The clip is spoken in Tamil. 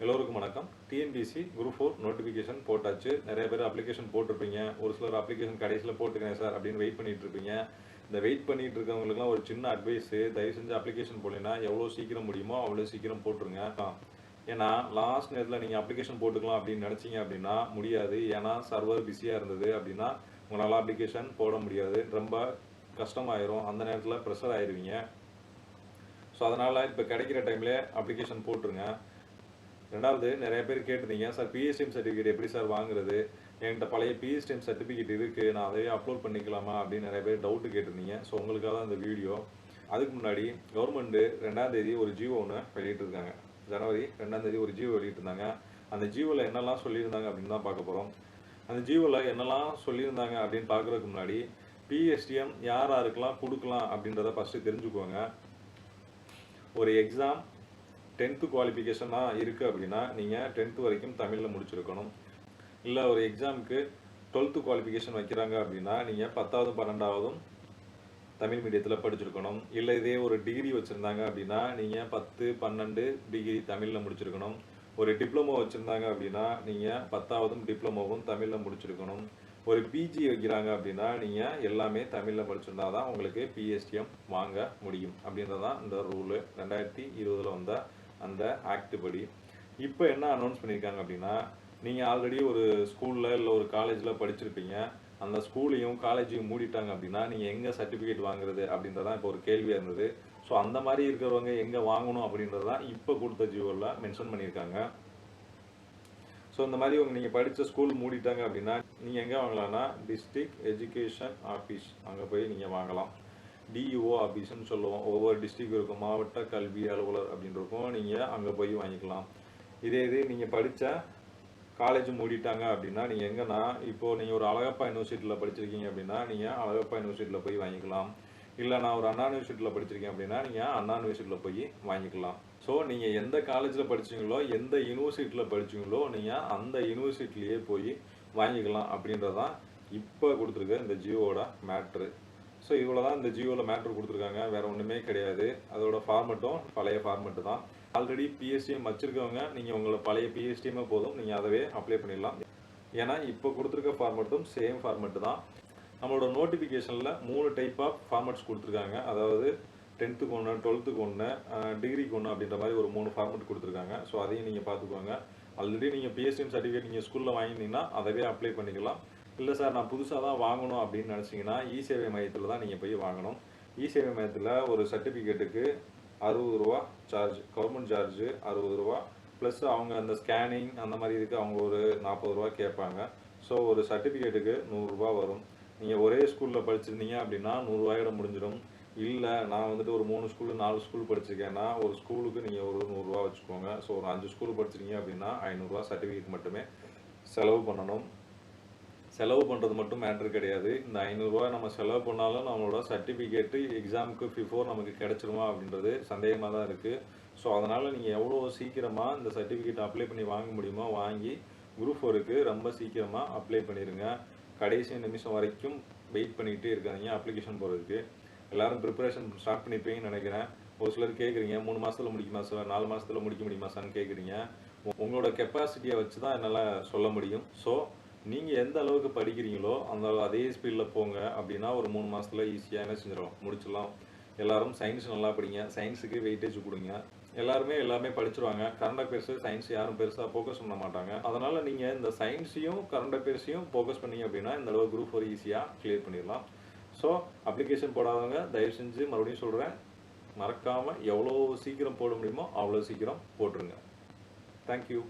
எல்லோருக்கும் வணக்கம். டிஎன்பிஎஸ்சி குரூப் 4 நோட்டிஃபிகேஷன் போட்டாச்சு. நிறைய பேர் அப்ளிகேஷன் போட்டிருப்பீங்க. ஒரு சிலர் அப்ளிகேஷன் கடைசியில் போட்டுக்கிறேன் சார் அப்படின்னு வெயிட் பண்ணிட்டு இருப்பீங்க. இந்த வெயிட் பண்ணிட்டு இருக்கவங்களுக்குலாம் ஒரு சின்ன அட்வைஸ், தயவு செஞ்சு அப்ளிகேஷன் போடலைன்னா எவ்வளோ சீக்கிரம் முடியுமோ அவ்வளோ சீக்கிரம் போட்டுருங்க. ஏன்னா லாஸ்ட் நேரத்தில் நீங்கள் அப்ளிகேஷன் போட்டுக்கலாம் அப்படின்னு நினச்சிங்க அப்படின்னா முடியாது. ஏன்னா சர்வர் பிஸியாக இருந்தது அப்படின்னா உங்களால் அப்ளிகேஷன் போட முடியாது. ரொம்ப கஷ்டமாயிரும். அந்த நேரத்தில் ப்ரெஷர் ஆயிடுவீங்க. ஸோ அதனால் இப்போ கிடைக்கிற டைம்லேயே அப்ளிகேஷன் போட்டுருங்க. ரெண்டாவது, நிறைய பேர் கேட்டிருந்தீங்க, சார் பிஎஸ்டிஎம் சர்டிஃபிகேட் எப்படி சார் வாங்குறது, என்கிட்ட பழைய பிஎஸ்டிஎம் சர்டிஃபிகேட் இருக்குது, நான் அதையே அப்லோட் பண்ணிக்கலாமா அப்படின்னு நிறைய பேர் டவுட்டு கேட்டிருந்தீங்க. ஸோ உங்களுக்காக தான் இந்த வீடியோ. அதுக்கு முன்னாடி கவர்மெண்ட்டு 2ஆம் தேதி ஒரு ஜியோ ஒன்று வெளியிட்டிருக்காங்க. ஜனவரி 2ஆம் தேதி ஒரு ஜியோ வெளியிட்டிருந்தாங்க. அந்த ஜியோவில் என்னெல்லாம் சொல்லியிருந்தாங்க அப்படின்னு தான் பார்க்க போகிறோம். அந்த ஜியோவில் என்னெல்லாம் சொல்லியிருந்தாங்க அப்படின்னு பார்க்குறதுக்கு முன்னாடி பிஎஸ்டிஎம் யார் யாருக்கெல்லாம் கொடுக்கலாம் அப்படின்றத ஃபஸ்ட்டு தெரிஞ்சுக்கோங்க. ஒரு எக்ஸாம் 10th குவாலிஃபிகேஷனாக இருக்குது அப்படின்னா நீங்கள் 10th வரைக்கும் தமிழில் முடிச்சிருக்கணும். இல்லை ஒரு எக்ஸாமுக்கு 12th குவாலிஃபிகேஷன் வைக்கிறாங்க அப்படின்னா நீங்கள் 10வது 12வதும் தமிழ் மீடியத்தில் படிச்சிருக்கணும். இல்லை இதே ஒரு டிகிரி வச்சுருந்தாங்க அப்படின்னா நீங்கள் 10, 12 டிகிரி தமிழில் முடிச்சிருக்கணும். ஒரு டிப்ளமோ வச்சுருந்தாங்க அப்படின்னா நீங்கள் 10வதும் டிப்ளமோவும் தமிழில் முடிச்சிருக்கணும். ஒரு பிஜி வைக்கிறாங்க அப்படின்னா நீங்கள் எல்லாமே தமிழில் படிச்சிருந்தா தான் உங்களுக்கு பிஎஸ்டிஎம் வாங்க முடியும் அப்படின்றதான் இந்த ரூலு 2020 வந்த அந்த ஆக்ட் படி. இப்போ என்ன அனௌன்ஸ் பண்ணியிருக்காங்க அப்படின்னா, நீங்கள் ஆல்ரெடி ஒரு ஸ்கூலில் இல்லை ஒரு காலேஜில் படிச்சிருப்பீங்க. அந்த ஸ்கூலையும் காலேஜையும் மூடிட்டாங்க அப்படின்னா நீங்கள் எங்கே சர்டிஃபிகேட் வாங்குறது அப்படின்றதான் இப்போ ஒரு கேள்வியாக இருந்தது. ஸோ அந்த மாதிரி இருக்கிறவங்க எங்கே வாங்கணும் அப்படின்றதான் இப்போ கொடுத்த ஜியோவில் மென்ஷன் பண்ணியிருக்காங்க. ஸோ இந்த மாதிரி நீங்கள் படித்த ஸ்கூல் மூடிட்டாங்க அப்படின்னா நீங்கள் எங்கே வாங்கலாம்னா டிஸ்ட்ரிக்ட் எஜுகேஷன் ஆஃபீஸ், அங்கே போய் நீங்கள் வாங்கலாம். டிஇஓ ஆஃபீஸ்ன்னு சொல்லுவோம். ஒவ்வொரு டிஸ்ட்ரிக்ட் இருக்கும், மாவட்ட கல்வி அலுவலர் அப்படின்னு இருக்கும். நீங்கள் அங்கே போய் வாங்கிக்கலாம். இதே நீங்கள் படித்த காலேஜ் மூடிட்டாங்க அப்படின்னா நீங்கள் எங்கன்னா, இப்போது நீங்கள் ஒரு அழகப்பா யூனிவர்சிட்டியில் படிச்சிருக்கீங்க அப்படின்னா நீங்கள் அழகப்பா யூனிவர்சிட்டியில் போய் வாங்கிக்கலாம். இல்லை நான் ஒரு அண்ணா யூனிவர்சிட்டியில் படிச்சிருக்கேன் அப்படின்னா நீங்கள் அண்ணா யூனிவர்சிட்டியில் போய் வாங்கிக்கலாம். ஸோ நீங்கள் எந்த காலேஜில் படிச்சிங்களோ எந்த யூனிவர்சிட்டியில் படிச்சிங்களோ நீங்கள் அந்த யூனிவர்சிட்டிலேயே போய் வாங்கிக்கலாம் அப்படின்றதான் இப்போ கொடுத்துருக்க இந்த ஜியோவோட மேட்ரு. ஸோ இவ்வளோ தான் இந்த ஜியோவில் மேட்ரு கொடுத்துருக்காங்க, வேறு ஒன்றுமே கிடையாது. அதோட ஃபார்மெட்டும் பழைய ஃபார்மெட்டு தான். ஆல்ரெடி பிஎஸ்டிஎம் வச்சுருக்கவங்க நீங்கள் உங்களோட பழைய பிஎஸ்டிஎம்மே போதும், நீங்கள் அதவே அப்ளை பண்ணிடலாம். ஏன்னா இப்போ கொடுத்துருக்க ஃபார்மெட்டும் சேம் ஃபார்மெட்டு தான். நம்மளோட நோட்டிஃபிகேஷனில் 3 டைப் ஆஃப் ஃபார்மெட்ஸ் கொடுத்துருக்காங்க. அதாவது 10th 1, 12th 1, டிகிரிக்கு 1 அப்படின்ற மாதிரி ஒரு 3 ஃபார்மெட் கொடுத்துருக்காங்க. ஸோ அதையும் நீங்கள் பார்த்துக்கோங்க. ஆல்ரெடி நீங்கள் பிஎஸ்டிஎம் சர்டிஃபிகேட் நீங்கள் ஸ்கூலில் வாங்கினீங்கன்னா அதவே அப்ளை பண்ணிக்கலாம். இல்லை சார் நான் புதுசாக தான் வாங்கணும் அப்படின்னு நினச்சிங்கன்னா இ-சேவை மையத்தில் தான் நீங்கள் போய் வாங்கணும். இ-சேவை மையத்தில் ஒரு சர்டிஃபிகேட்டுக்கு 60 ரூபா சார்ஜ், கவர்மெண்ட் சார்ஜு 60 ரூபா, ப்ளஸ் அவங்க அந்த ஸ்கேனிங் அந்த மாதிரி இதுக்கு அவங்க ஒரு 40 ரூபா கேட்பாங்க. ஸோ ஒரு சர்டிஃபிகேட்டுக்கு 100 ரூபா வரும். நீங்கள் ஒரே ஸ்கூலில் படிச்சிருந்தீங்க அப்படின்னா 100 ரூபாயோட முடிஞ்சிடும். இல்லை நான் வந்துட்டு ஒரு 3 ஸ்கூலு 4 ஸ்கூல் படிச்சிருக்கேன்னா ஒரு ஸ்கூலுக்கு நீங்கள் ஒரு 100 ரூபா வச்சுக்கோங்க. ஸோ ஒரு 5 ஸ்கூல் படிச்சிருக்கீங்க அப்படின்னா 500 ரூபா சர்டிஃபிகேட் மட்டுமே செலவு பண்ணணும். செலவு பண்ணுறது மட்டும் மேட்ரு கிடையாது. இந்த 500 ரூபா நம்ம செலவு பண்ணாலும் நம்மளோட சர்டிஃபிகேட்டு எக்ஸாமுக்கு பிஃபோர் நமக்கு கிடச்சிருமா அப்படின்றது சந்தேகமாக தான் இருக்குது. ஸோ அதனால் நீங்கள் எவ்வளோ சீக்கிரமாக இந்த சர்டிஃபிகேட் அப்ளை பண்ணி வாங்க முடியுமோ வாங்கி குரூப் 4க்கு ரொம்ப சீக்கிரமாக அப்ளை பண்ணிடுங்க. கடைசி நிமிஷம் வரைக்கும் வெயிட் பண்ணிக்கிட்டே இருக்காதீங்க அப்ளிகேஷன் போகிறதுக்கு. எல்லோரும் ப்ரிப்பரேஷன் ஸ்டார்ட் பண்ணிப்பீங்கன்னு நினைக்கிறேன். ஒரு சிலர் கேட்குறீங்க 3 மாதத்தில் முடிக்குமா சார், 4 மாதத்தில் முடிக்க முடியுமா சார்னு கேட்குறீங்க. உங்களோட கெப்பாசிட்டியை வச்சு தான் என்னால் சொல்ல முடியும். ஸோ நீங்கள் எந்த அளவுக்கு படிக்கிறீங்களோ அந்த அதே ஸ்பீடில் போங்க அப்படின்னா ஒரு 3 மாதத்தில் ஈஸியாக என்ன செஞ்சிடலாம், முடிச்சிடலாம். எல்லோரும் சயின்ஸ் நல்லா படிங்க, சயின்ஸுக்கு வெயிட்டேஜ் கொடுங்க. எல்லாமே படிச்சிருவாங்க. கரண்ட் அஃபேர்ஸு சயின்ஸ் யாரும் பெருசாக ஃபோக்கஸ் பண்ண மாட்டாங்க. அதனால் நீங்கள் இந்த சயின்ஸையும் கரண்ட் அஃபேர்ஸையும் ஃபோக்கஸ் பண்ணிங்க அப்படின்னா இந்த அளவு குரூப் 4 ஈஸியாக கிளியர் பண்ணிடலாம். ஸோ அப்ளிகேஷன் போடாதவங்க தயவு செஞ்சு மறுபடியும் சொல்கிறேன், மறக்காமல் எவ்வளோ சீக்கிரம் போட முடியுமோ அவ்வளோ சீக்கிரம் போட்டுருங்க. தேங்க்யூ.